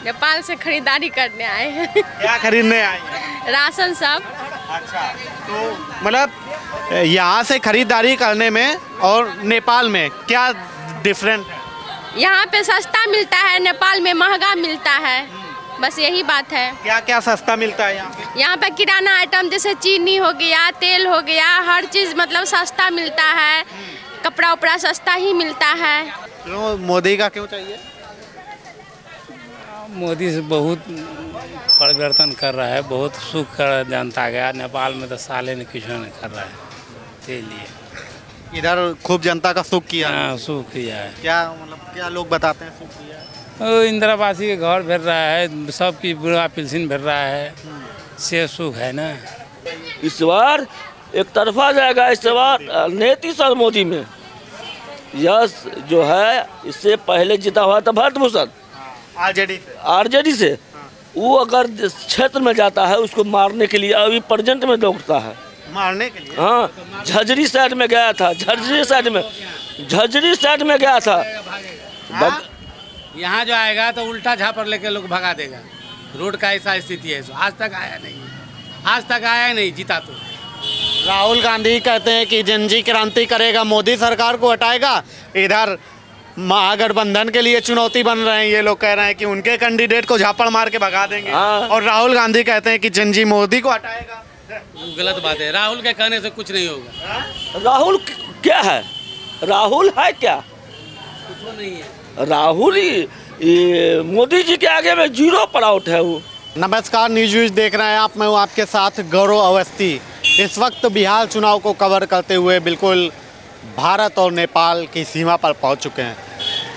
नेपाल से खरीदारी करने आए हैं। क्या खरीदने आए हैं? राशन सब। अच्छा, तो मतलब यहाँ से खरीदारी करने में और नेपाल में क्या डिफरेंट है? यहाँ पे सस्ता मिलता है, नेपाल में महंगा मिलता है, बस यही बात है। क्या क्या सस्ता मिलता है यहाँ पे? यहाँ पे किराना आइटम जैसे चीनी हो गया, तेल हो गया, हर चीज़ मतलब सस्ता मिलता है। कपड़ा उपड़ा सस्ता ही मिलता है। क्यों मोदी का क्यों चाहिए? मोदी से बहुत परिवर्तन कर रहा है, बहुत सुख कर जनता गया। नेपाल में तो साले ने कुछ नहीं कर रहा है, इसके लिए इधर खूब जनता का सुख किया है। हाँ, सुख किया है। क्या मतलब क्या लोग बताते हैं सुख किया है? इंदिरावासी के घर भर रहा है, सबकी बुरा पेंशन भर रहा है, से सुख है ना। इस बार एक तरफा जाएगा, इस बार नीतीश और मोदी में। यस जो है इससे पहले जीता हुआ था भारत भूषण आरजेडी से वो अगर क्षेत्र में जाता है उसको मारने के लिए अभी प्रेजेंट में दौड़ता है, मारने के लिए। हाँ, झज्जरी साइड में गया था, झज्जरी साइड में गया था। यहाँ जो आएगा तो उल्टा झापर लेके लोग भगा देगा। रोड का ऐसा स्थिति है, आज तक आया नहीं, जीता तो। राहुल गांधी कहते हैं कि जनजी क्रांति करेगा, मोदी सरकार को हटाएगा। इधर महागठबंधन के लिए चुनौती बन रहे हैं, ये लोग कह रहे हैं कि उनके कैंडिडेट को झापड़ मार के भगा देंगे। और राहुल गांधी कहते हैं कि जनजी मोदी को हटाएगा। गलत बात है, राहुल के कहने से कुछ नहीं होगा। राहुल क्या है? राहुल है क्या? कुछ नहीं है। राहुल ये मोदी जी के आगे में जीरो पर आउट है वो। नमस्कार, न्यूज़ देख रहे हैं आप। मैं हूँ आपके साथ गौरव अवस्थी। इस वक्त बिहार चुनाव को कवर करते हुए बिल्कुल भारत और नेपाल की सीमा पर पहुँच चुके हैं।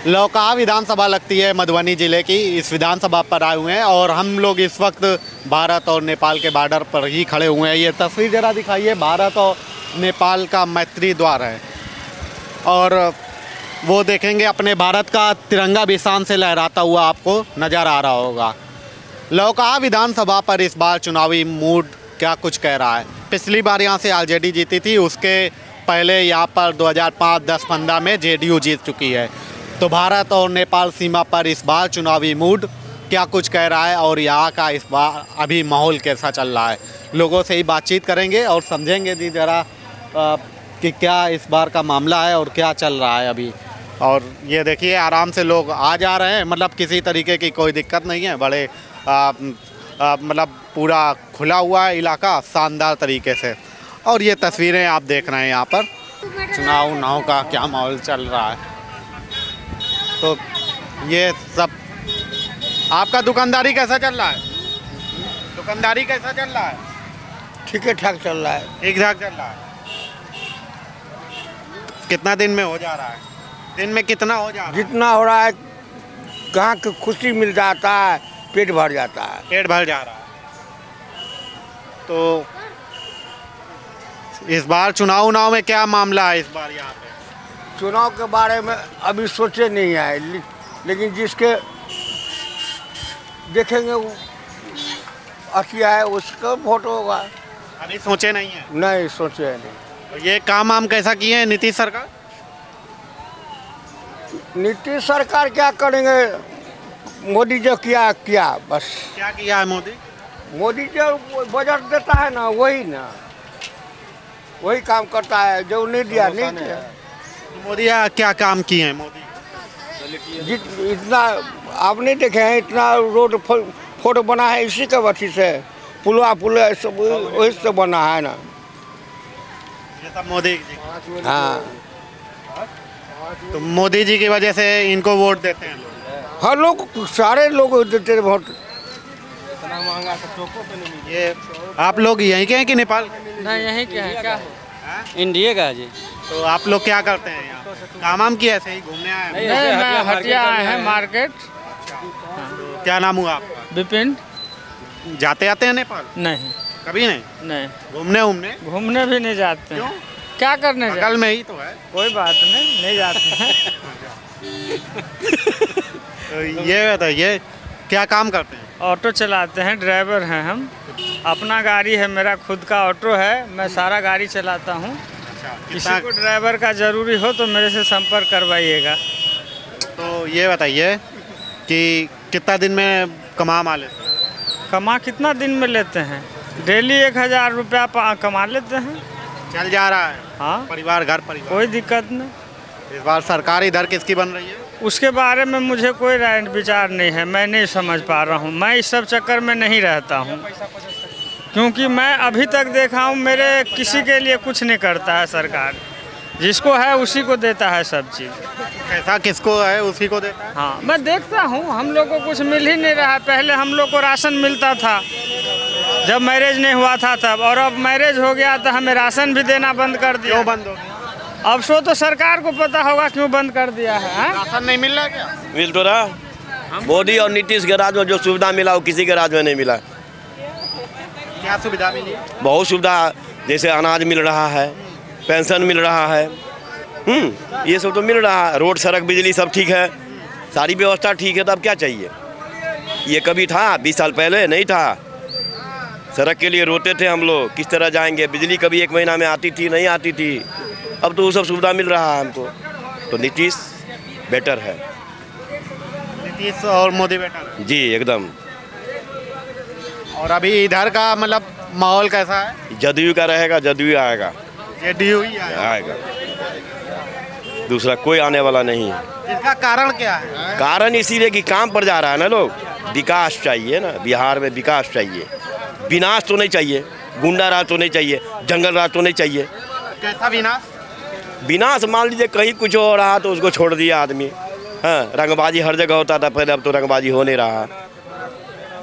लौका विधानसभा लगती है मधुबनी ज़िले की, इस विधानसभा पर आए हुए हैं और हम लोग इस वक्त भारत और नेपाल के बॉर्डर पर ही खड़े हुए हैं। ये तस्वीर ज़रा दिखाइए, भारत और नेपाल का मैत्री द्वार है और वो देखेंगे अपने भारत का तिरंगा भी शान से लहराता हुआ आपको नज़र आ रहा होगा। लौका विधानसभा पर इस बार चुनावी मूड क्या कुछ कह रहा है? पिछली बार यहाँ से आरजेडी जीती थी, उसके पहले यहाँ पर 2005, 10, 15 में जेडीयू जीत चुकी है। तो भारत और नेपाल सीमा पर इस बार चुनावी मूड क्या कुछ कह रहा है और यहाँ का इस बार अभी माहौल कैसा चल रहा है? लोगों से ही बातचीत करेंगे और समझेंगे जी ज़रा कि क्या इस बार का मामला है और क्या चल रहा है अभी। और ये देखिए आराम से लोग आ जा रहे हैं, मतलब किसी तरीके की कोई दिक्कत नहीं है। बड़े मतलब पूरा खुला हुआ है इलाका शानदार तरीके से। और ये तस्वीरें आप देख रहे हैं यहाँ पर चुनाव का क्या माहौल चल रहा है। तो ये सब आपका दुकानदारी कैसा चल रहा है? दुकानदारी कैसा चल रहा है? ठीक ठाक चल रहा है। ठीक ठाक चल रहा है। कितना दिन में हो जा रहा है? दिन में कितना हो जा रहा है? जितना हो रहा है, कहाँ की खुशी मिल जाता है, पेट भर जाता है। पेट भर जा रहा है। तो इस बार चुनाव में क्या मामला है? इस बार यहाँ पे चुनाव के बारे में अभी सोचे नहीं है, लेकिन जिसके देखेंगे वो अच्छा है उसका वोट होगा। अभी सोचे नहीं है? नहीं सोचे नहीं। तो ये काम कैसा किए हैं नीतीश सरकार? नीतीश सरकार क्या करेंगे? मोदी जो किया बस। क्या किया है मोदी? मोदी जो बजट देता है ना वही काम करता है, जो नहीं दिया नहीं किया। मोदी क्या काम किए हैं मोदी? इतना आप नहीं देखे हैं, इतना रोड फोटो बना है इसी के वजह से, पुल सब वही से बना है ना। ये सब मोदी जी। हाँ, तो मोदी जी की वजह से इनको वोट देते हैं लोग। हर लोग, सारे लोग देते हैं वोट। इतना महंगा तो ये आप लोग यहीं के हैं कि नेपाल? नहीं, यहीं के हैं। क्या इंडिया का जी। तो आप लोग क्या करते हैं यहाँ? काम किया ऐसे ही घूमने आए हैं? नहीं, मैं हटिया आए हैं मार्केट। तो क्या नाम हुआ आपका? विपिन। जाते आते हैं नेपाल? नहीं, कभी नहीं। नहीं, घूमने भी नहीं जाते हैं। क्या करने बगल में ही तो है। कोई बात नहीं जाते हैं। तो ये बताइए क्या काम करते हैं? ऑटो चलाते हैं, ड्राइवर हैं हम। अपना गाड़ी है, मेरा खुद का ऑटो है, मैं सारा गाड़ी चलाता हूँ। किसी को ड्राइवर का ज़रूरी हो तो मेरे से संपर्क करवाइएगा। तो ये बताइए कि कितना दिन में कमा लेते हैं? कमा कितना दिन में लेते हैं? डेली 1000 रुपया कमा लेते हैं। चल जा रहा है? हाँ, परिवार, घर परिवार, कोई दिक्कत नहीं। इस बार सरकारी दर किसकी बन रही है? उसके बारे में मुझे कोई राय विचार नहीं है, मैं नहीं समझ पा रहा हूँ। मैं इस सब चक्कर में नहीं रहता हूँ, क्योंकि मैं अभी तक देखा हूँ मेरे किसी के लिए कुछ नहीं करता है सरकार। जिसको है उसी को देता है सब चीज़। पैसा किसको है उसी को देता है? हाँ, मैं देखता हूँ, हम लोग को कुछ मिल ही नहीं रहा है। पहले हम लोग को राशन मिलता था जब मैरिज नहीं हुआ था तब, और अब मैरिज हो गया तो हमें राशन भी देना बंद कर दिया। क्यों बंद हो गया? अब सो तो सरकार को पता होगा क्यों बंद कर दिया है। राशन नहीं मिल रहा क्या? मिल तो रहा। मोदी और नीतीश के राज में जो सुविधा मिला वो किसी के राज में नहीं मिला। क्या सुविधा मिली? बहुत सुविधा, जैसे अनाज मिल रहा है, पेंशन मिल रहा है, ये सब तो मिल रहा है। रोड, सड़क, बिजली सब ठीक है, सारी व्यवस्था ठीक है। तो अब क्या चाहिए? ये कभी था 20 साल पहले नहीं था। सड़क के लिए रोते थे हम लोग, किस तरह जाएंगे। बिजली कभी 1 महीना में आती थी, नहीं आती थी। अब तो वो सब सुविधा मिल रहा है हमको। तो नीतीश बेटर है। नीतीश और मोदी बेटर है? जी एकदम। और अभी इधर का मतलब माहौल कैसा है? जदयू का रहेगा, जदयू आएगा, जेडीयू ही आएगा, दूसरा कोई आने वाला नहीं है। इसका कारण क्या है? कारण इसीलिए कि काम पर जा रहा है ना लोग। विकास चाहिए ना, बिहार में विकास चाहिए। विनाश तो नहीं चाहिए, गुंडा राज तो नहीं चाहिए, जंगल राज तो नहीं चाहिए। कैसा विनाश? विनाश मान लीजिए कहीं कुछ हो रहा तो उसको छोड़ दिया आदमी। हाँ, रंगबाजी हर जगह होता था पहले, अब तो रंगबाजी हो नहीं रहा।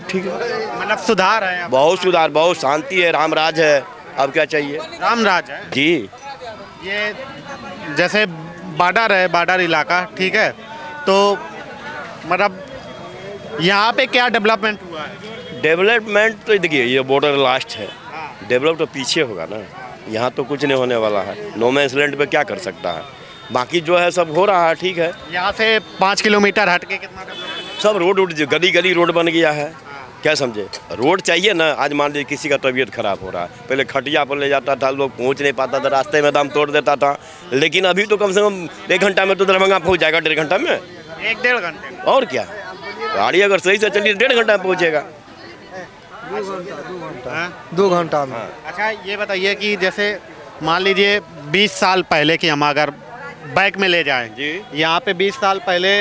ठीक है, मतलब सुधार है, बहुत सुधार, बहुत शांति है, राम राज है। अब क्या चाहिए? राम राज है जी। ये जैसे बॉर्डर है, बॉर्डर इलाका, ठीक है, तो मतलब यहाँ पे क्या डेवलपमेंट हुआ है? डेवलपमेंट तो देखिए, ये बॉर्डर लास्ट है, डेवलप तो पीछे होगा ना। यहाँ तो कुछ नहीं होने वाला है। नो मैंस लैंड पे क्या कर सकता है? बाकी जो है सब हो रहा है, ठीक है। यहाँ से 5 किलोमीटर हट के कितना डेवलपमेंट? सब रोड गली गली रोड बन गया है। क्या समझे? रोड चाहिए ना। आज मान लीजिए किसी का तबीयत खराब हो रहा है, पहले खटिया पर ले जाता था, लोग पहुँच नहीं पाता था, रास्ते में दम तोड़ देता था। लेकिन अभी तो कम से कम 1 घंटा में तो दरभंगा पहुँच जाएगा, 1.5 घंटा में। 1-1.5 घंटे? और क्या, गाड़ी अगर सही से चलिए 1.5 घंटा में पहुँचेगा। 2 घंटा में। अच्छा, ये बताइए कि जैसे मान लीजिए 20 साल पहले की हम अगर बैक में ले जाएं जी, यहाँ पे 20 साल पहले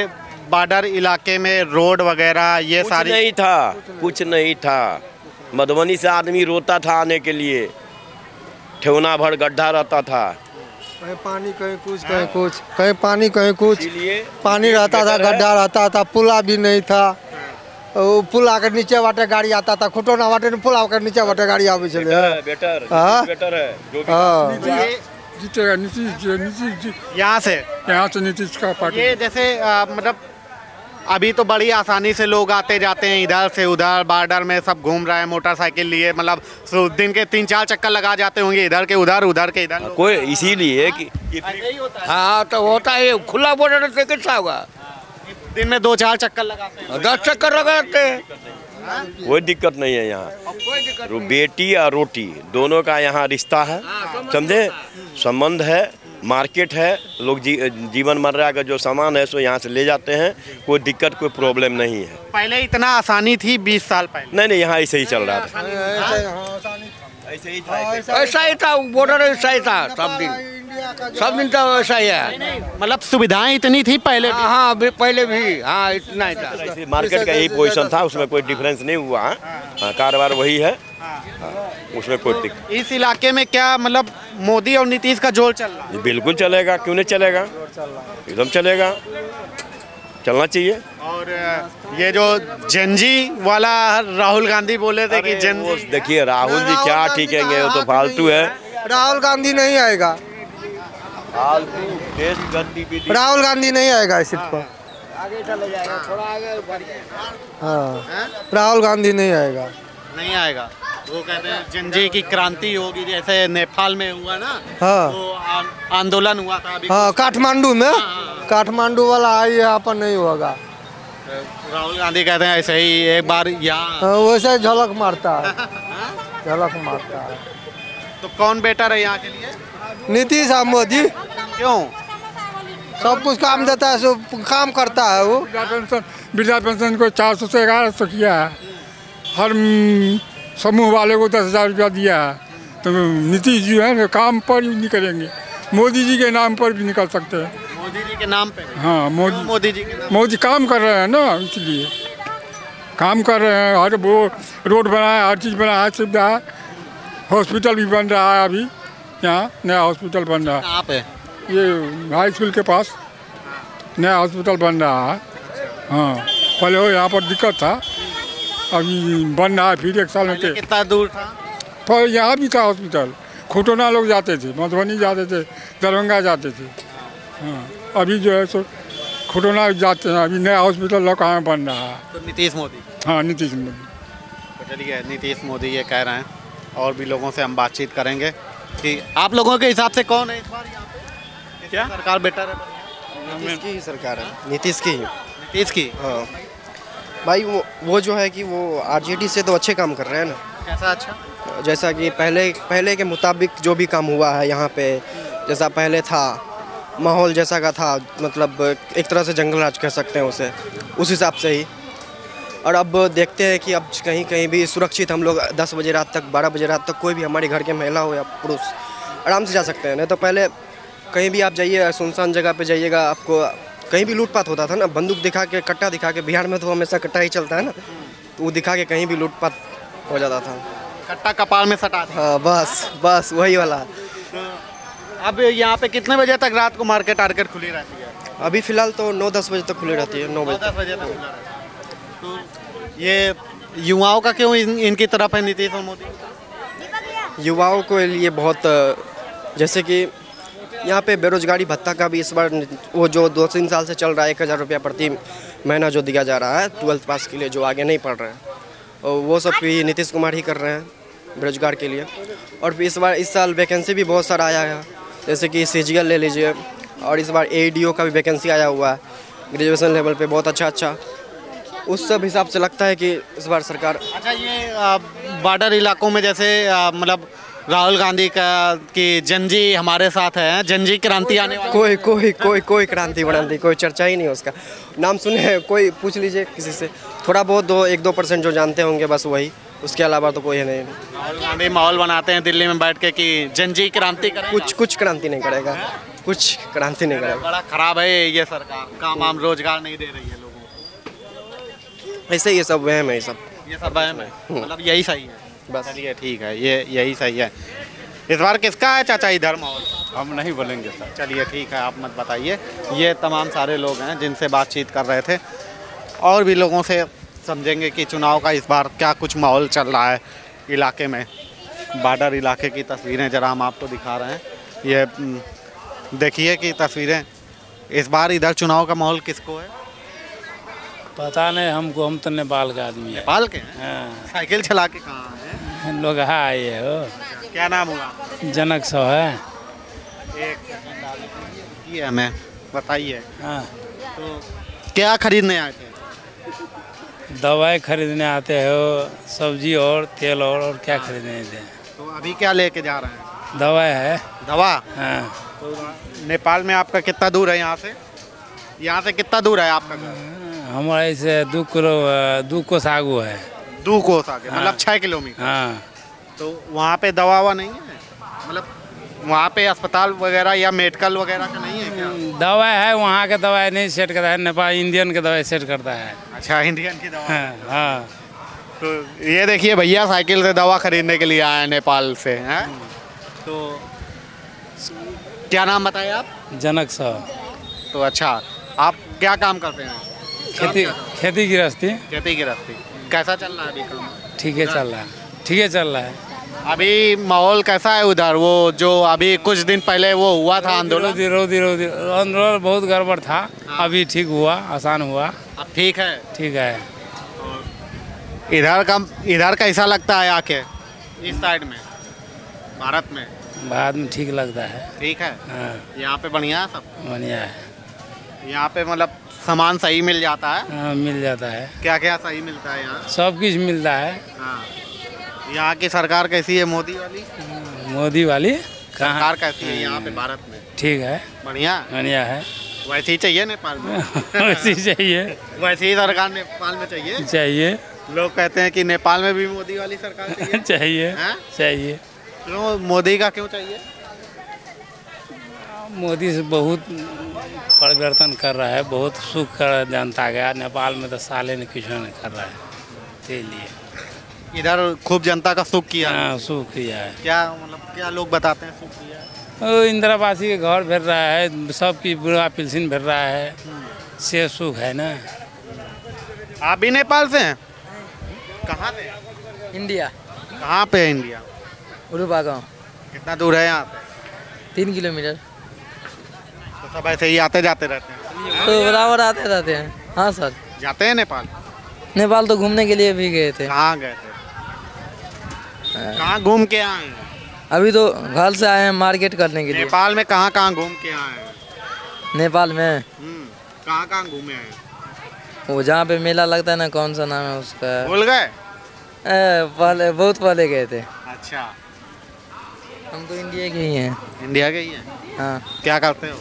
बॉर्डर इलाके में रोड वगैरह ये कुछ सारी नहीं था, कुछ नहीं था। मधुबनी से आदमी रोता था आने के लिए, ठेवना भर गड्ढा रहता था। कहीं पानी, कहीं कुछ, कहीं कुछ, कहीं पानी, कहीं कुछ। इसलिए पानी रहता था, गड्ढा रहता था, पुला भी नहीं था। वो पुला के नीचे वाटे गाड़ी आता था, खुटोना वाटे पुला के नीचे वाटे गाड़ी आवे चले। बेटर है जो भी जीतेगा नीतीश यहाँ से नीतीश का पार्टी। ये जैसे मतलब अभी तो बड़ी आसानी से लोग आते जाते हैं, इधर से उधर बॉर्डर में सब घूम रहे हैं मोटरसाइकिल लिए, मतलब दिन के 3-4 चक्कर लगा जाते होंगे, इधर के उधर, उधर के इधर। कोई इसीलिए कि हाँ, तो होता है। खुला बॉर्डर से कैसा होगा? दिन में 2-4 चक्कर लगाते हैं, 10 चक्कर लगाते हैं। कोई दिक्कत नहीं है यहाँ। बेटी और रोटी दोनों का यहाँ रिश्ता है, समझे, संबंध है, मार्केट है। लोग जीवन मर्रा का जो सामान है सो यहाँ से ले जाते हैं। कोई दिक्कत, कोई प्रॉब्लम नहीं है। पहले इतना आसानी थी 20 साल पहले? नहीं, यहाँ ऐसे ही चल रहा था, ऐसा ही था, बॉर्डर ऐसा ही था सब दिन तो ऐसा ही है। मतलब सुविधाएं इतनी थी पहले? हाँ, पहले भी, हाँ, इतना ही था। मार्केट का यही पोजीशन था, उसमें कोई डिफरेंस नहीं हुआ। कारोबार वही है, उसमें कोई दिक्कत। इस इलाके में क्या मतलब मोदी और नीतीश का जोर चल रहा है? बिल्कुल चलेगा, क्यों नहीं चलेगा, एकदम चलेगा, चलना चाहिए। और ये जो जनजी वाला राहुल गांधी बोले थे कि जनजी, देखिए राहुल जी क्या ठीकेंगे, वो तो फालतू है। राहुल गांधी नहीं आएगा, राहुल गांधी नहीं आएगा इस सीट पर। आगे चले जाएगा, थोड़ा आगे। हाँ, राहुल गांधी नहीं आएगा। नहीं आएगा। वो कहते हैं जनजी की क्रांति होगी, जैसे नेपाल में हुआ ना। हाँ, तो आंदोलन हुआ था अभी। हाँ, काठमांडू में। काठमांडू वाला आई, यहाँ पर नहीं होगा। राहुल गांधी कहते हैं ऐसे ही एक बार यहाँ वैसे झलक मारता है, झलक मारता है। तो कौन बेटर है यहाँ के लिए? नीतीश और मोदी। क्यों? सब कुछ काम देता है, सब काम करता है वो। वृद्धा पेंशन को 400 से 1100 किया है। हर समूह वाले को 10,000 रुपया दिया है। तो नीतीश जी है ना, काम पर ही नहीं करेंगे। मोदी जी के नाम पर भी निकल सकते हैं। मोदी जी के नाम पे? हाँ, मोदी जी के नाम। मोदी काम कर रहे हैं ना, इसलिए काम कर रहे हैं। हर वो रोड बना है, हर चीज़ बना है, सुविधा है। हॉस्पिटल भी बन रहा है, अभी यहाँ नया हॉस्पिटल बन रहा है। कहाँ पे? ये हाई स्कूल के पास नया हॉस्पिटल बन रहा है। हाँ, पहले वो यहाँ पर दिक्कत था, अभी बन रहा है। फिर 1 साल में कितना दूर था? पर यहाँ भी था हॉस्पिटल। खुटोना लोग जाते थे, मधुबनी जाते थे, दरभंगा जाते थे। हाँ, अभी जो है सो खुटोना जाते हैं। अभी नया हॉस्पिटल लौका में बन रहा है। तो नीतीश मोदी? हाँ, नीतीश मोदी। तो चलिए, नीतीश मोदी ये कह रहे हैं। और भी लोगों से हम बातचीत करेंगे कि आप लोगों के हिसाब से कौन है इस बार यहाँ पे? क्या सरकार बेटर है? नीतीश की ही सरकार है। नीतीश की ही। नीतीश की? हाँ भाई, वो जो है कि वो आरजेडी से तो अच्छे काम कर रहे हैं ना। कैसा अच्छा? जैसा कि पहले के मुताबिक जो भी काम हुआ है यहाँ पे, जैसा पहले था माहौल जैसा का था, मतलब एक तरह से जंगल राज कह सकते हैं उसे, उस हिसाब से ही। और अब देखते हैं कि अब कहीं कहीं भी सुरक्षित हम लोग 10 बजे रात तक, 12 बजे रात तक कोई भी हमारे घर के महिला हो या पुरुष आराम से जा सकते हैं। नहीं तो पहले कहीं भी आप जाइए, सुनसान जगह पे जाइएगा, आपको कहीं भी लूटपाट होता था ना, बंदूक दिखा के, कट्टा दिखा के। बिहार में तो हमेशा कट्टा ही चलता है ना, तो वो दिखा के कहीं भी लूटपाट हो जाता था। कट्टा कपाल में सटा? हाँ, बस वही वाला। अब यहाँ पे कितने बजे तक रात को मार्केट आर्केट खुली रहती है? अभी फिलहाल तो 9-10 बजे तक खुली रहती है। 9-10 बजे तक खुला रहता है। तो ये युवाओं का क्यों इनकी तरफ है नीतीश और मोदी? युवाओं के लिए बहुत, जैसे कि यहाँ पे बेरोजगारी भत्ता का भी इस बार वो जो 2-3 साल से चल रहा है, 1,000 रुपया प्रति महीना जो दिया जा रहा है 12th पास के लिए, जो आगे नहीं पढ़ रहे हैं, और वो सब भी नीतीश कुमार ही कर रहे हैं बेरोजगार के लिए। और इस साल वैकेंसी भी बहुत सारा आया है, जैसे कि CGL ले लीजिए, और इस बार ADO का भी वैकेंसी आया हुआ है ग्रेजुएशन लेवल पे, बहुत अच्छा। उस सब हिसाब से लगता है कि इस बार सरकार। अच्छा, ये बॉर्डर इलाकों में जैसे मतलब राहुल गांधी का कि जनजी हमारे साथ है, जनजी क्रांति आने वाली? कोई क्रांति वरांति कोई चर्चा ही नहीं है उसका। नाम सुने हैं, कोई पूछ लीजिए किसी से, थोड़ा बहुत 1-2% जो जानते होंगे, बस वही, उसके अलावा तो कोई है नहीं। राहुल गांधी माहौल बनाते हैं दिल्ली में बैठ के कि जनजी क्रांति करेगा। कुछ क्रांति नहीं करेगा, कुछ क्रांति नहीं करेगा। बड़ा खराब है ये सरकार, काम रोजगार नहीं दे रही है लोगों को। ऐसे ये सब वहम है, ये सब वहम है, मतलब यही सही है बस। चलिए ठीक है, यही सही है। इस बार किसका है चाचा इधर माहौल? हम नहीं बोलेंगे सर। चलिए ठीक है, आप मत बताइए। ये तमाम सारे लोग हैं जिनसे बातचीत कर रहे थे। और भी लोगों से समझेंगे कि चुनाव का इस बार क्या कुछ माहौल चल रहा है इलाके में। बॉर्डर इलाके की तस्वीरें जरा हम आपको दिखा रहे हैं। ये देखिए कि तस्वीरें, इस बार इधर चुनाव का माहौल किसको है? पता नहीं हमको, हम तो नेपाल का आदमी है। नेपाल के? हाँ। साइकिल चला के कहाँ है? लोग आए हो। क्या नाम हुआ? जनक सौ है। ये हमें बताइए। हाँ। तो क्या खरीदने आए थे? दवाई खरीदने आते हो, सब्जी और तेल और क्या खरीदने थे? तो अभी क्या लेके जा रहे हैं? दवाई है। दवा? हाँ। तो नेपाल में आपका कितना दूर है यहाँ से? यहाँ से कितना दूर है आपका घर? हमारे से 2 कोस आगू है। 2 कोस आगे, मतलब 6 किलोमीटर। हाँ। तो वहाँ पे दवा नहीं है, मतलब वहाँ पे अस्पताल वगैरह या मेडिकल वगैरह का नहीं है क्या? दवाई है, वहाँ का दवाई नहीं सेट करता है, नेपाल इंडियन का दवाई सेट करता है। अच्छा, इंडियन की दवा? हाँ। तो ये देखिए भैया साइकिल से दवा खरीदने के लिए आए हैं नेपाल से, हैं? तो क्या नाम बताए आप? जनक सौ। तो अच्छा, आप क्या काम करते हैं? खेती गृहस्थी। खेती गृहस्थी। कैसा चल रहा है अभी काम? ठीक है चल रहा है, ठीक है चल रहा है। अभी माहौल कैसा है उधर? वो जो अभी कुछ दिन पहले वो हुआ था आंदोलन, आंदोलन बहुत गड़बड़ था। अभी ठीक हुआ, आसान हुआ, अब ठीक है। ठीक है। इधर कैसा लगता है आके इस साइड में, भारत में? भारत में ठीक लगता है। ठीक है। हाँ। यहाँ पे बढ़िया है सब? बढ़िया है। यहाँ पे मतलब सामान सही मिल जाता है? हाँ, मिल जाता है। क्या क्या सही मिलता है यहाँ? सब कुछ मिलता है। हाँ। यहाँ की सरकार कैसी है? मोदी वाली? मोदी वाली सरकार कैसी है यहाँ पे भारत में? ठीक है, बढ़िया बढ़िया है। वैसे ही चाहिए नेपाल में। वैसे ही चाहिए। वैसे ही सरकार नेपाल में चाहिए। चाहिए। लोग कहते हैं कि नेपाल में भी मोदी वाली सरकार चाहिए। चाहिए। चाहिए। क्यों मोदी का क्यों चाहिए? मोदी से बहुत परिवर्तन कर रहा है, बहुत सुख कर जनता गया। नेपाल में तो साले ने कुछ नहीं कर रहा है, इसलिए इधर खूब जनता का सुख किया। हाँ, सुख किया है। क्या मतलब क्या लोग बताते हैं सुख किया है? वो इंदिरावासी के घर भर रहा है, सबकी बुढ़ा पेंशन भर रहा है, से सुख है ना। आप भी नेपाल से हैं? कहाँ से? इंडिया। कहाँ पे है इंडिया? उरुबा गाँव। कितना दूर है यहाँ पे? 3 किलोमीटर। तो सब ऐसे ही आते जाते रहते हैं? तो बराबर आते रहते हैं। हाँ सर। जाते हैं नेपाल? नेपाल तो घूमने के लिए भी गए थे। कहाँ गए थे? कहाँ घूम के आए हैं? अभी तो घर से आए हैं मार्केट करने के लिए। नेपाल में कहाँ घूम के आए हैं? नेपाल में कहाँ घूमे हैं? वो जहाँ पे मेला लगता है ना, कौन सा नाम है उसका? भूल गए? पहले बहुत पहले गए थे। अच्छा। हम तो इंडिया के ही हैं। इंडिया के ही हैं? हाँ। क्या करते हो?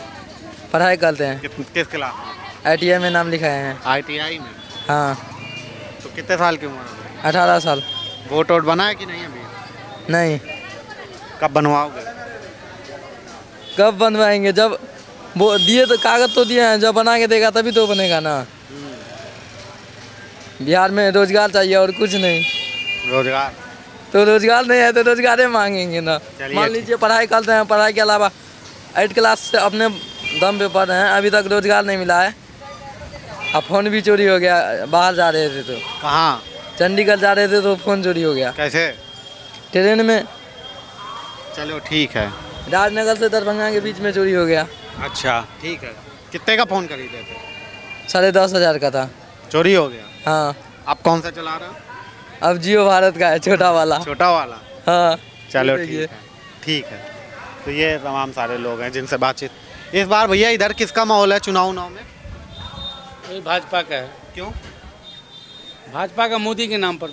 पढ़ाई करते हैं। किस क्लास में? ITI में नाम लिखाए हैं। ITI में? हाँ। तो कितने साल की उम्र है? 18 साल। वोट बना है कि नहीं अभी? नहीं। कब बनवाओगे? कब बनवाएंगे? जब वो दिए तो कागज तो दिए हैं, जब बना के देगा तभी तो बनेगा ना। बिहार में रोजगार चाहिए और कुछ नहीं। रोजगार? तो रोजगार नहीं है तो रोजगार मांगेंगे ना। मान लीजिए पढ़ाई करते हैं, पढ़ाई के अलावा 8 क्लास से अपने दम पे पढ़ रहे हैं, अभी तक रोजगार नहीं मिला है। अब फोन भी चोरी हो गया, बाहर जा रहे थे तो। कहाँ? चंडीगढ़ जा रहे थे तो फोन चोरी हो गया। कैसे? ट्रेन में। चलो ठीक है। राजनगर से दरभंगा के बीच में चोरी हो गया। अच्छा ठीक है। कितने का फोन खरीदे थे? 10,500 का था। चोरी हो गया? हाँ। आप कौन सा चला रहे हो? अब जियो भारत का है, छोटा वाला। छोटा वाला? हाँ। चलो ठीक है। ठीक है। तो ये तमाम सारे लोग हैं जिनसे बातचीत। इस बार भैया इधर किसका माहौल है चुनाव में? भाजपा का है। क्यों? भाजपा का मोदी के नाम पर।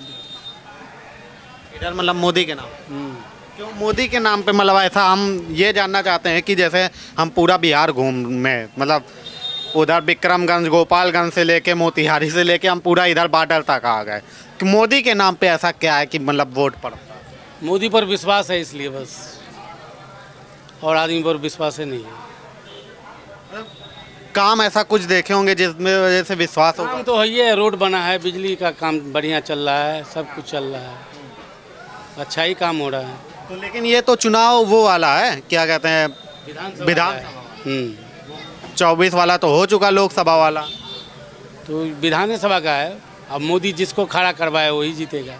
इधर मतलब मोदी के नाम? क्यों मोदी के नाम पे? मतलब ऐसा हम ये जानना चाहते हैं कि जैसे हम पूरा बिहार घूमे, मतलब उधर विक्रमगंज, गोपालगंज से लेके मोतिहारी से लेके हम पूरा इधर बॉर्डर तक आ गए, कि मोदी के नाम पे ऐसा क्या है कि मतलब वोट पड़ता है? मोदी पर विश्वास है इसलिए बस, और आदमी पर विश्वास है नहीं है। काम ऐसा कुछ देखे होंगे जिसमें वजह से विश्वास होगा? काम तो है, ये रोड बना है, बिजली का काम बढ़िया चल रहा है, सब कुछ चल रहा है, अच्छा ही काम हो रहा है। तो लेकिन ये तो चुनाव वो वाला है, क्या कहते हैं, विधानसभा। 24 वाला तो हो चुका, लोकसभा वाला तो विधानसभा का है। अब मोदी जिसको खड़ा करवाए वही जीतेगा।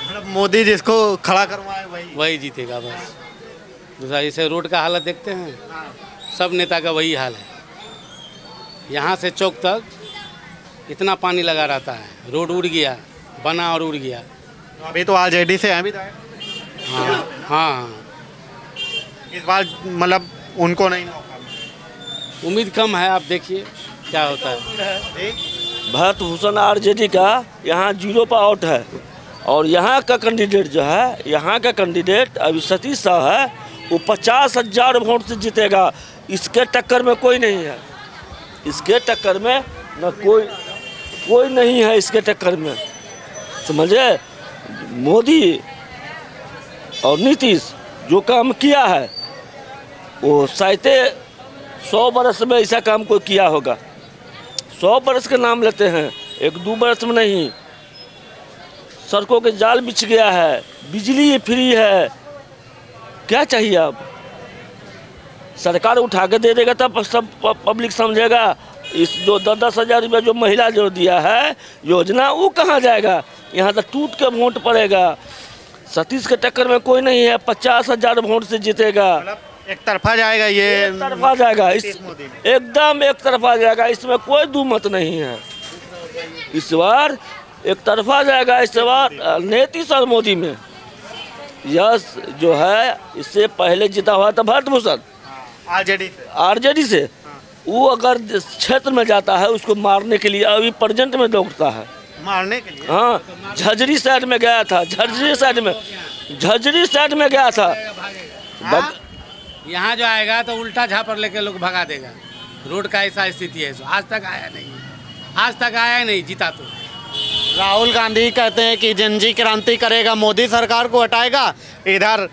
मतलब मोदी जिसको खड़ा करवाए वही जीतेगा बस। दूसरा जैसे रोड का हालत देखते हैं, सब नेता का वही हाल है। यहाँ से चौक तक इतना पानी लगा रहता है, रोड उड़ गया, बना और उड़ गया। अभी तो RJD से हैं विधायक। हाँ हाँ। इस बार मतलब उनको नहीं, उम्मीद कम है, आप देखिए क्या होता है। भरत भूषण RJD का यहाँ 0 पर आउट है, और यहाँ का कैंडिडेट जो है, यहाँ का कैंडिडेट अभी सतीश शाह है, वो 50,000 वोट से जीतेगा। इसके टक्कर में कोई नहीं है, इसके टक्कर में न कोई नहीं है, इसके टक्कर में, समझे। मोदी और नीतीश जो काम किया है वो शायद 100 बरस में ऐसा काम कोई किया होगा। 100 बरस के नाम लेते हैं, 1-2 बरस में नहीं। सड़कों के जाल बिछ गया है, बिजली फ्री है, क्या चाहिए अब? सरकार उठा के दे देगा तब सब पब्लिक समझेगा। इस जो 10,000 रुपया जो महिला जो दिया है योजना, वो कहाँ जाएगा? यहाँ तो टूट के वोट पड़ेगा। सतीश के टक्कर में कोई नहीं है, 50,000 वोट से जीतेगा। एक तरफा जाएगा, ये एक तरफा जाएगा, एकदम एक तरफा जाएगा, इसमें कोई दो मत नहीं है। इस बार एक तरफा जाएगा, इस बार नीतीश और मोदी में। यस जो है, इससे पहले जीता हुआ था भरत भूषण RJD से। वो अगर क्षेत्र में जाता है उसको मारने के लिए अभी प्रेजेंट में दौड़ता है, मारने के लिए। हाँ, झज्जरी साइड में गया था, झज्जरी साइड में गया था। यहाँ जो आएगा तो उल्टा झापर लेके लोग भगा देगा। रोड का ऐसा स्थिति है, आज तक आया नहीं, आज तक आया नहीं, जीता तो। राहुल गांधी कहते हैं कि जनजी क्रांति करेगा, मोदी सरकार को हटाएगा। इधर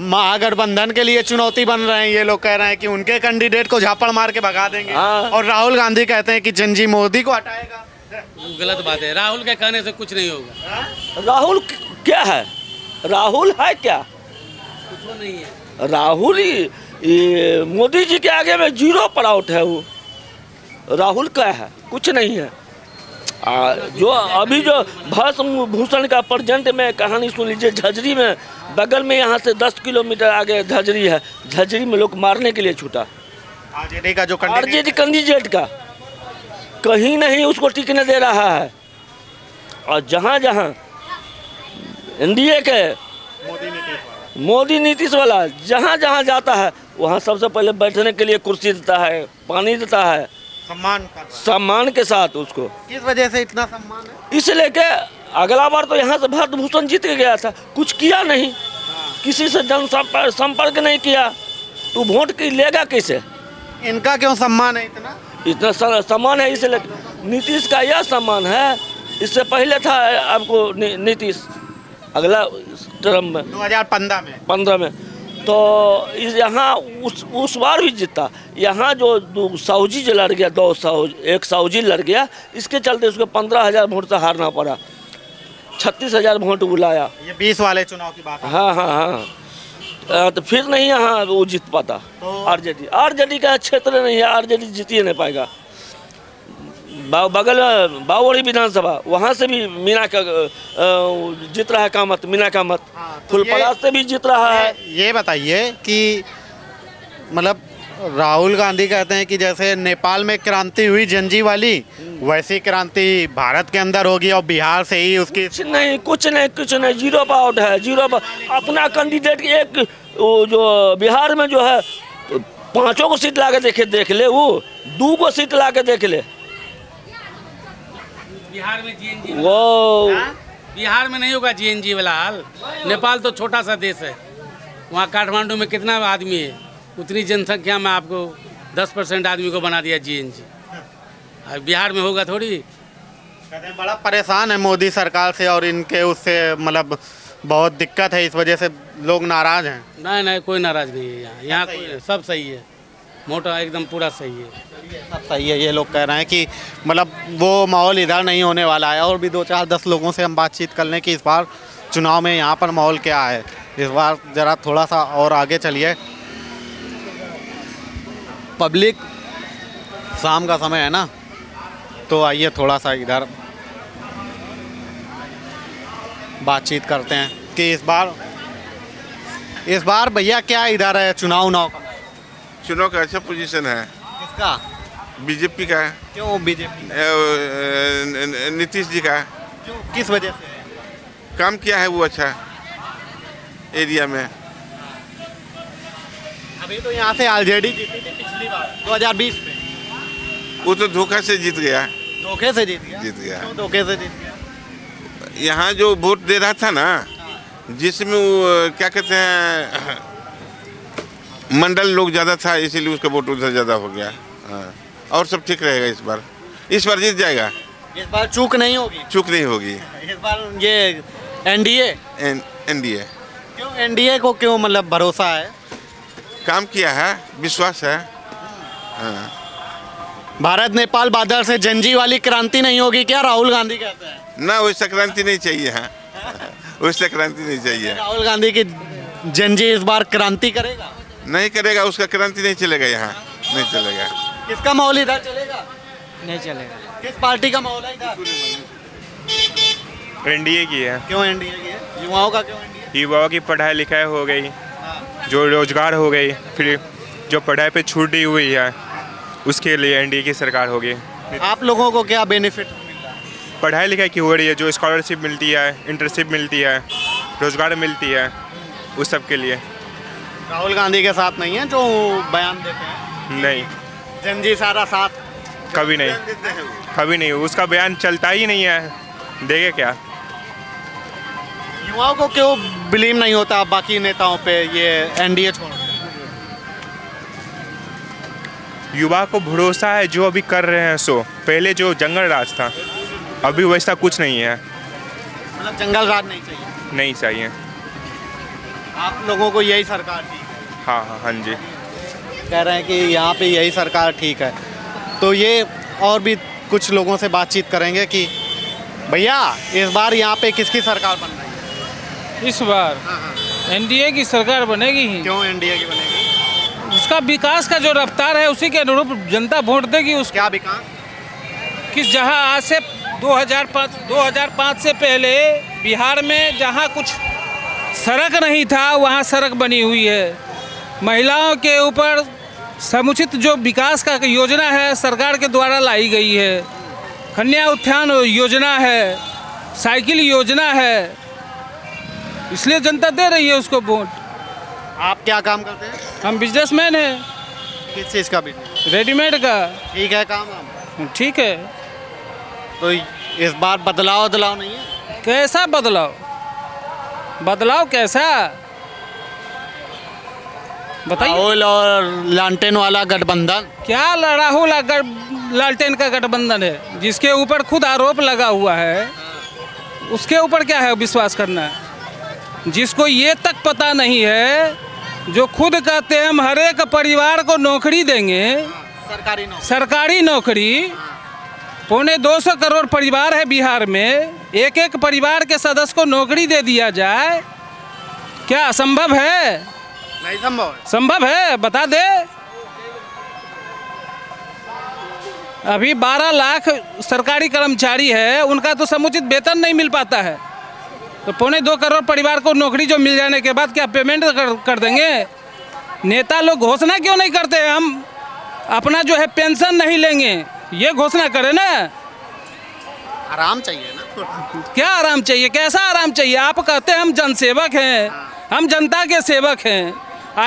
महागठबंधन के लिए चुनौती बन रहे हैं, ये लोग कह रहे हैं कि उनके कैंडिडेट को झापड़ मार के भगा देंगे। और राहुल गांधी कहते हैं कि जनजी मोदी को हटाएगा। गलत बात है, राहुल के कहने से कुछ नहीं होगा। राहुल क्या है? राहुल है क्या? कुछ नहीं है। राहुल ये मोदी जी के आगे में जीरो पर आउट है वो। राहुल क्या है? कुछ नहीं है। जो अभी जो भस्म भूषण का प्रेजेंट में कहानी सुन लीजिए। झज्जरी में बगल में यहाँ से 10 किलोमीटर आगे झज्जरी है। झज्जरी में लोग मारने के लिए छूटा। आरजेडी का जो आरजेडी कैंडिडेट का कहीं नहीं उसको टिकने दे रहा है। और जहाँ जहाँ एनडीए के मोदी नीतीश वाला जहाँ जहाँ जाता है वहाँ सबसे पहले बैठने के लिए कुर्सी देता है, पानी देता है, सम्मान के साथ उसको। किस वजह से इतना सम्मान है? इसलिए कि अगला बार तो यहाँ से भरत भूषण जीत के गया था, कुछ किया नहीं, किसी से संपर्क नहीं किया, तो वोट की लेगा कैसे? इनका क्यों सम्मान है इतना सम्मान है? इसलिए नीतीश का यह सम्मान है। इससे पहले था आपको नीतीश अगला टर्म में 2015 में तो यहाँ उस बार भी जीता। यहाँ जो साहूजी जो लड़ गया, एक साहूजी लड़ गया, इसके चलते उसको 15,000 वोट से हारना पड़ा। 36,000 वोट बुलाया। ये 20 वाले चुनाव की बात है। हाँ। तो फिर नहीं यहाँ वो जीत पाता। तो आरजेडी का क्षेत्र नहीं है, आरजेडी जीत ही नहीं पाएगा। बगल बावड़ी विधानसभा वहाँ से भी मीना का जीत रहा है कामत, मीना कामत। फुलपरास से भी जीत रहा है। ये बताइए कि मतलब राहुल गांधी कहते हैं कि जैसे नेपाल में क्रांति हुई जनजी वाली, वैसी क्रांति भारत के अंदर होगी और बिहार से ही उसकी कुछ नहीं, जीरो पर आउट है, जीरो पर। अपना कैंडिडेट एक जो बिहार में जो है 5 को सीट ला के देख ले, वो 2 को सीट ला के देख ले। बिहार में जीएनजी वो बिहार में नहीं होगा जीएनजी वाला हाल। नेपाल तो छोटा सा देश है, वहाँ काठमांडू में कितना आदमी है, उतनी जनसंख्या में आपको 10% आदमी को बना दिया जीएनजी। अब बिहार में होगा थोड़ी। कहते हैं बड़ा परेशान है मोदी सरकार से और इनके उससे, मतलब बहुत दिक्कत है, इस वजह से लोग नाराज हैं। नहीं कोई नाराज नहीं है यहाँ सब सही है, मोटा एकदम पूरा सही है, सब सही है। ये लोग कह रहे हैं कि मतलब वो माहौल इधर नहीं होने वाला है। और भी 2-4-10 लोगों से हम बातचीत कर लें कि इस बार चुनाव में यहाँ पर माहौल क्या है। इस बार ज़रा थोड़ा सा और आगे चलिए। पब्लिक शाम का समय है ना, तो आइए थोड़ा सा इधर बातचीत करते हैं कि इस बार भैया क्या इधर है चुनाव का अच्छा पोजीशन है। किसका? बीजेपी का। क्यों बीजेपी? नीतीश जी का। क्यों, किस वजह से? काम किया है वो अच्छा एरिया में। अभी तो यहाँ से आरजेडी जीती थी पिछली बार 2020 में। वो तो धोखा से जीत गया। धोखे से जीत गया? क्यों धोखे से जीत गया? यहाँ जो वोट दे रहा था ना, जिसमें वो क्या कहते हैं मंडल लोग ज़्यादा था, इसीलिए उसका वोट उधर ज़्यादा हो गया। हाँ, और सब ठीक रहेगा इस बार जीत जाएगा। इस बार चूक नहीं होगी? चूक नहीं होगी इस बार। ये एनडीए क्यों? एनडीए को क्यों मतलब भरोसा है? काम किया है, विश्वास है। हाँ। भारत नेपाल बादल से जनजी वाली क्रांति नहीं होगी क्या राहुल गांधी कहते हैं? ना, वैसा क्रांति नहीं चाहिए। हाँ, वैसा क्रांति नहीं चाहिए। राहुल गांधी की जनजी इस बार क्रांति करेगा? नहीं करेगा, उसका क्रांति नहीं चलेगा, यहाँ नहीं चलेगा। किसका माहौल इधर चलेगा? नहीं चलेगा। किस पार्टी का माहौल है इधर? एनडीए की है। क्यों एनडीए की है? युवाओं का क्यों एनडीए? युवाओं की पढ़ाई लिखाई हो गई, जो रोजगार हो गई, फिर जो पढ़ाई पे छूट दी हुई है उसके लिए एनडीए की सरकार होगी। आप लोगों को क्या बेनिफिट मिल रहा है? पढ़ाई लिखाई की हो रही है, जो स्कॉलरशिप मिलती है, इंटर्नशिप मिलती है, रोजगार मिलती है, उस सब के लिए। राहुल गांधी के साथ नहीं है जो बयान देते हैं? नहीं, जनजी सारा साथ कभी नहीं, उसका बयान चलता ही नहीं है, देखे क्या। युवाओं को क्यों बिलीव नहीं होता बाकी नेताओं पे, ये एनडीए छोड़? युवा को भरोसा है जो अभी कर रहे हैं सो। पहले जो जंगल राज था, अभी वैसा कुछ नहीं है। मतलब जंगल राज नहीं चाहिए? नहीं चाहिए। आप लोगों को यही सरकार ठीक है? हाँ हाँ हाँ जी, कह रहे हैं कि यहाँ पे यही सरकार ठीक है। तो ये और भी कुछ लोगों से बातचीत करेंगे कि भैया इस बार यहाँ पे किसकी सरकार बन रही है? इस बार एनडीए की सरकार बनेगी ही। क्यों एनडीए की बनेगी? उसका विकास का जो रफ्तार है उसी के अनुरूप जनता वोट देगी। उस क्या विकास? किस जहां आज से 2005 से पहले बिहार में जहां कुछ सड़क नहीं था वहां सड़क बनी हुई है। महिलाओं के ऊपर समुचित जो विकास का योजना है सरकार के द्वारा लाई गई है। कन्या उत्थान योजना है, साइकिल योजना है, इसलिए जनता दे रही है उसको वोट। आप क्या काम करते हैं? हम बिजनेसमैन हैं। किस चीज़ का बिजनेस? रेडीमेड का। ठीक है काम? ठीक है। तो इस बार बदलाव नहीं है? कैसा बदलाव? बदलाव कैसा बताइए? राहुल और लालटेन वाला गठबंधन। क्या राहुल लालटेन का गठबंधन है? जिसके ऊपर खुद आरोप लगा हुआ है उसके ऊपर क्या है विश्वास करना है? जिसको ये तक पता नहीं है, जो खुद कहते हैं हम हर एक परिवार को नौकरी देंगे, सरकारी नौकरी। 225 करोड़ परिवार है बिहार में, एक एक परिवार के सदस्य को नौकरी दे दिया जाए, क्या असंभव है? नहीं संभव। संभव है, बता दे। अभी 12 लाख सरकारी कर्मचारी है, उनका तो समुचित वेतन नहीं मिल पाता है। तो 2.25 करोड़ परिवार को नौकरी जो मिल जाने के बाद क्या पेमेंट कर देंगे? नेता लोग घोषणा क्यों नहीं करते हम अपना जो है पेंशन नहीं लेंगे? ये घोषणा करे ना। आराम चाहिए ना। क्या आराम चाहिए? कैसा आराम चाहिए? आप कहते हैं हम जनसेवक हैं, हम जनता के सेवक हैं,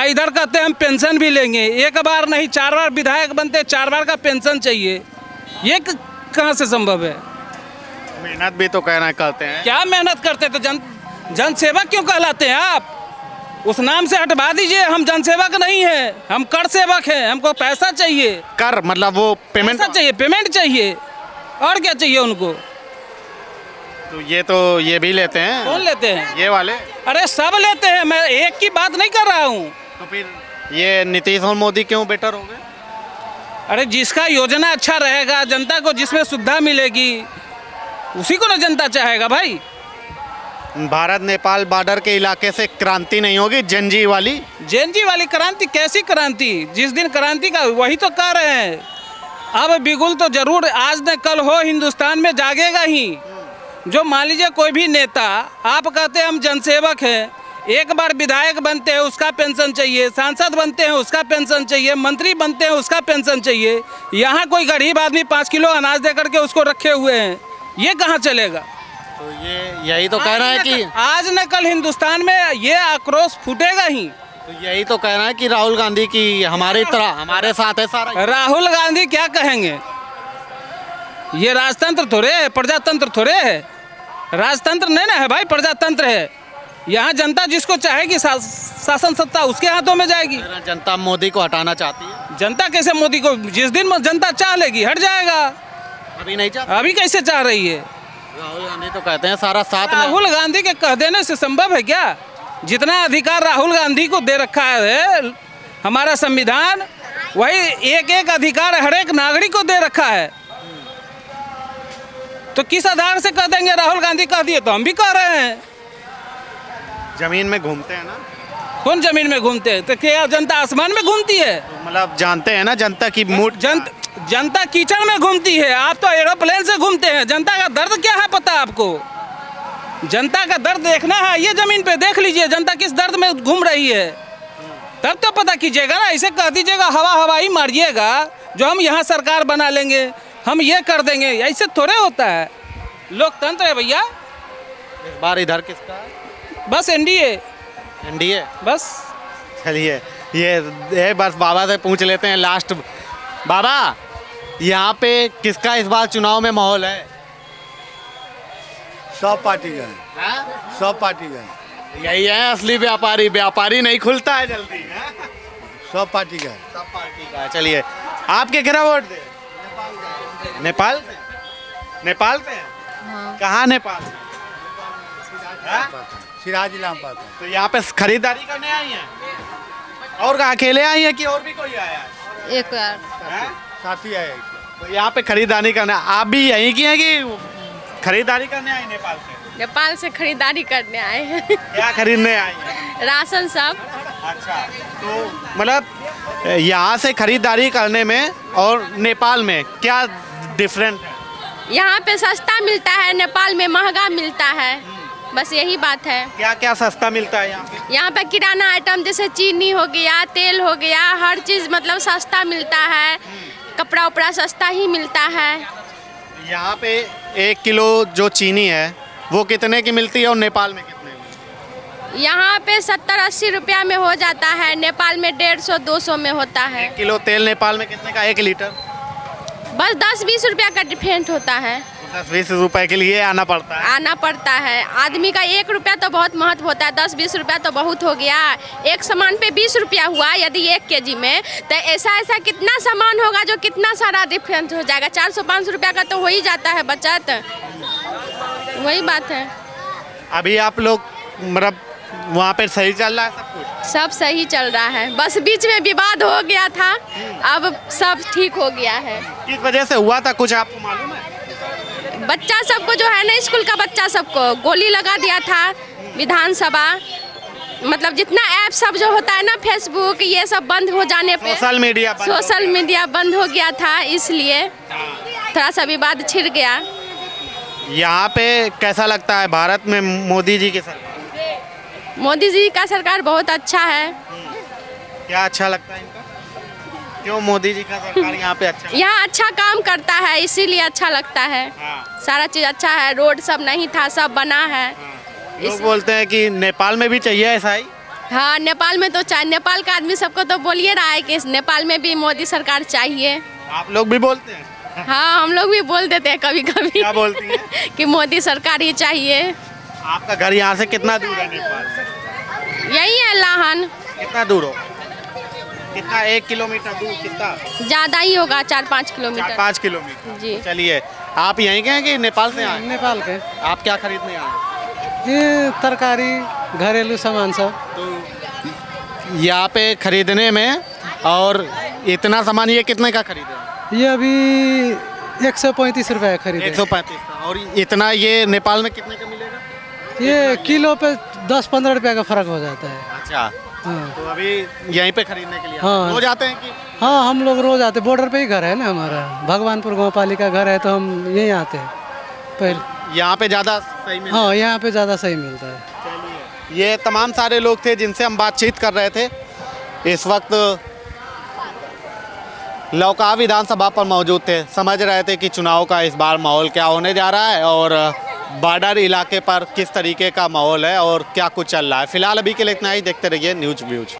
इधर कहते हैं हम पेंशन भी लेंगे। एक बार नहीं 4 बार विधायक बनते, 4 बार का पेंशन चाहिए। ये कहाँ से संभव है? मेहनत भी तो कहना करते हैं। क्या मेहनत करते? तो जनसेवक क्यों कहलाते हैं आप? उस नाम से हटवा दीजिए। हम जनसेवक नहीं है, हम कर सेवक हैं। हमको पैसा चाहिए। कर मतलब वो पेमेंट चाहिए, पेमेंट चाहिए, और क्या चाहिए उनको? तो ये भी लेते हैं। कौन लेते हैं? ये वाले। अरे सब लेते हैं, मैं एक की बात नहीं कर रहा हूँ। तो फिर ये नीतीश और मोदी क्यों बेटर हो गए? अरे जिसका योजना अच्छा रहेगा, जनता को जिसमें सुविधा मिलेगी, उसी को ना जनता चाहेगा भाई। भारत नेपाल बॉर्डर के इलाके से क्रांति नहीं होगी? जेनजी वाली क्रांति? कैसी क्रांति? जिस दिन क्रांति का वही तो कह रहे हैं। अब बिगुल तो जरूर आज न कल हो हिंदुस्तान में जागेगा ही। जो मान लीजिए कोई भी नेता, आप कहते हैं हम जनसेवक हैं, एक बार विधायक बनते हैं उसका पेंशन चाहिए, सांसद बनते हैं उसका पेंशन चाहिए, मंत्री बनते हैं उसका पेंशन चाहिए। यहाँ कोई गरीब आदमी 5 किलो अनाज दे करके उसको रखे हुए हैं, ये कहाँ चलेगा? तो यही तो कहना है कि आज न कल हिंदुस्तान में ये आक्रोश फूटेगा ही। तो यही तो कहना है कि राहुल गांधी की हमारी तरह हमारे साथ है सारा। राहुल गांधी क्या कहेंगे? ये राजतंत्र थोड़े है, प्रजातंत्र थोड़े है। राजतंत्र नहीं ना है भाई, प्रजातंत्र है। यहाँ जनता जिसको चाहेगी शासन सत्ता उसके हाथों में जाएगी। जनता मोदी को हटाना चाहती है। जनता कैसे मोदी को? जिस दिन जनता चाह लेगी हट जाएगा। अभी नहीं चाहती। अभी कैसे चाह रही है? राहुल गांधी तो कहते हैं सारा साथ में। राहुल गांधी के कह देने से संभव है क्या? जितना अधिकार राहुल गांधी को दे रखा है हमारा संविधान, वही एक एक अधिकार हर एक नागरिक को दे रखा है। तो किस आधार से कह देंगे? राहुल गांधी कह दिए तो हम भी कह रहे हैं। जमीन में घूमते हैं ना। कौन जमीन में घूमते हैं? तो क्या जनता आसमान में घूमती है? मतलब जानते हैं ना जनता की मूड। जनता कीचड़ में घूमती है, आप तो एरोप्लेन से घूमते हैं। जनता का दर्द क्या है पता आपको? जनता का दर्द देखना है, ये जमीन पे देख लीजिए जनता किस दर्द में घूम रही है, तब तो पता कीजिएगा ना। ऐसे कह दीजिएगा हवाई मारिएगा जो हम यहाँ सरकार बना लेंगे, हम ये कर देंगे, ऐसे थोड़े होता है। लोकतंत्र है भैया। इस बार इधर किसका है? बस एनडीए बस। चलिए ये बस बाबा से पूछ लेते हैं लास्ट। बाबा यहाँ पे किसका इस बार चुनाव में माहौल है? सब पार्टी का है। सब पार्टी का है। यही है असली व्यापारी नहीं खुलता है जल्दी। सब पार्टी का है। सब पार्टी का है। चलिए आप केकरा वोट दे? नेपाल से? नेपाल से? हाँ। कहाँ नेपाल? सिराज इलाम पाता तो यहाँ पे खरीदारी करने आई हैं? और अकेले आई हैं कि और भी कोई आया है? एक यार साथी आए। तो यहाँ पे खरीदारी करने आप भी यहीं की हैं कि खरीदारी करने आई नेपाल से? नेपाल से खरीदारी करने आए हैं। क्या खरीदने आई हैं? राशन सब। अच्छा, तो मतलब यहाँ से खरीदारी करने में और नेपाल में क्या डिफरेंट है? यहाँ पे सस्ता मिलता है, नेपाल में महंगा मिलता है, बस यही बात है। क्या क्या सस्ता मिलता है यहाँ पे? यहाँ पे किराना आइटम जैसे चीनी हो गया, तेल हो गया, हर चीज़ मतलब सस्ता मिलता है। कपड़ा उपड़ा सस्ता ही मिलता है। यहाँ पे 1 किलो जो चीनी है वो कितने की मिलती है और नेपाल में कितने में? यहाँ पे 70-80 रुपया में हो जाता है, नेपाल में 150-200 में होता है। 1 किलो तेल नेपाल में कितने का? 1 लीटर? बस 10-20 रुपया का डिफरेंट होता है। 10-20 रुपए के लिए आना पड़ता है। आना पड़ता है। आदमी का 1 रुपया तो बहुत महत्व होता है, 10-20 रुपया तो बहुत हो गया। एक सामान पे 20 रुपया हुआ यदि 1 केजी में, तो ऐसा कितना सामान होगा जो कितना सारा डिफरेंस हो जाएगा। 400-500 रुपया का तो हो ही जाता है बचत। वही बात है। अभी आप लोग मतलब वहाँ पे सही चल रहा है सब कुछ? सब सही चल रहा है, बस बीच में विवाद हो गया था, अब सब ठीक हो गया है। किस वजह से हुआ था, कुछ आपको मालूम है? बच्चा सबको जो है ना, स्कूल का बच्चा सबको गोली लगा दिया था विधानसभा। मतलब जितना ऐप सब जो होता है ना, फेसबुक ये सब बंद हो जाने पे सोशल मीडिया बंद हो गया था, इसलिए थोड़ा सा विवाद छिड़ गया। यहाँ पे कैसा लगता है भारत में मोदी जी की सरकार? मोदी जी का सरकार बहुत अच्छा है। क्या अच्छा लगता है इनका? क्यों मोदी जी का सरकार यहाँ पे अच्छा? यहाँ अच्छा काम करता है, इसीलिए अच्छा लगता है। सारा चीज़ अच्छा है, रोड सब नहीं था, सब बना है। लोग बोलते हैं कि नेपाल में भी चाहिए ऐसा ही? हाँ, नेपाल में तो चाहिए। नेपाल का आदमी सबको तो बोलिए रहा है कि नेपाल में भी मोदी सरकार चाहिए। आप लोग भी बोलते हैं? हाँ, हम लोग भी बोल देते हैं कभी कभी। क्या बोलती हैं? कि मोदी सरकार ही चाहिए। आपका घर यहाँ से कितना दूर है नेपाल से? यही है लाहन। कितना दूर हो? कितना? 1 किलोमीटर दूर? कितना ज़्यादा ही होगा, 4-5 किलोमीटर। 4-5 किलोमीटर जी। चलिए, आप यहीं के हैं कि नेपाल से आए? नेपाल के। आप क्या खरीदने आए? ये तरकारी घरेलू सामान सब। तो यहाँ पे खरीदने में और इतना सामान ये कितने का खरीदे? ये अभी 135 रुपये खरीदे। 135 का। और इतना ये नेपाल में कितने का मिलेगा? ये किलो पे 10-15 रुपये का फर्क हो जाता है। अच्छा, हाँ। तो अभी यहीं पे खरीदने के लिए हाँ। रोज आते हैं कि? हाँ, हम लोग रोज आते, बॉर्डर पे ही घर है ना हमारा, भगवानपुर गाँव पालिका घर है, तो हम यहीं आते हैं पहले। यहाँ पे ज़्यादा सही मिलता है? हाँ, यहाँ पे ज़्यादा सही मिलता है। चलिए, ये तमाम सारे लोग थे जिनसे हम बातचीत कर रहे थे। इस वक्त लौका विधानसभा पर मौजूद थे, समझ रहे थे कि चुनाव का इस बार माहौल क्या होने जा रहा है और बॉर्डर इलाके पर किस तरीके का माहौल है और क्या कुछ चल रहा है। फिलहाल अभी के लिए इतना ही। देखते रहिए न्यूज़ व्यूज।